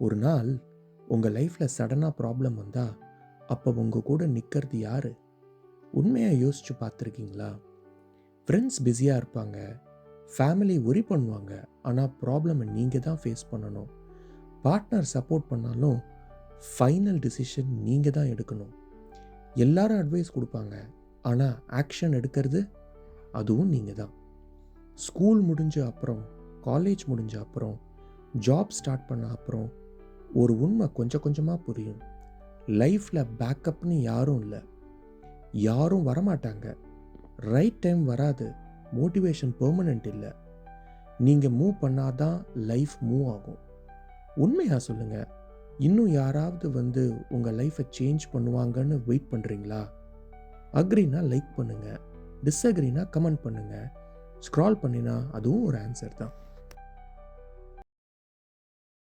ஒரு நாள் உங்கள் லைஃப்பில் சடனாக ப்ராப்ளம் வந்தால் அப்போ உங்கள் கூட நிற்கிறது யார்? உண்மையாக யோசிச்சு பார்த்துருக்கீங்களா? ஃப்ரெண்ட்ஸ் பிஸியாக இருப்பாங்க, ஃபேமிலி ஒரி பண்ணுவாங்க, ஆனால் ப்ராப்ளமை நீங்கள் தான் ஃபேஸ் பண்ணணும். பார்ட்னர் சப்போர்ட் பண்ணாலும் ஃபைனல் டிசிஷன் நீங்கள் தான் எடுக்கணும். எல்லாரும் அட்வைஸ் கொடுப்பாங்க, ஆனால் ஆக்ஷன் எடுக்கிறது அதுவும் நீங்கள் தான். ஸ்கூல் முடிஞ்ச அப்புறம், காலேஜ் முடிஞ்ச அப்புறம், ஜாப் ஸ்டார்ட் பண்ண அப்புறம் ஒரு உண்மை கொஞ்சம் கொஞ்சமாக புரியும். லைஃப்பில் பேக்கப்னு யாரும் இல்லை, யாரும் வரமாட்டாங்க. ரைட் டைம் வராது. மோட்டிவேஷன் பெர்மனெண்ட் இல்லை. நீங்கள் மூவ் பண்ணாதான் லைஃப் மூவ் ஆகும். உண்மையாக சொல்லுங்கள், இன்னும் யாராவது வந்து உங்கள் லைஃப்பை சேஞ்ச் பண்ணுவாங்கன்னு வெயிட் பண்ணுறீங்களா? அக்ரினா லைக் பண்ணுங்கள், டிஸ்அக்ரினா கமெண்ட் பண்ணுங்கள், ஸ்க்ரால் பண்ணினா அதுவும் ஒரு ஆன்சர் தான்.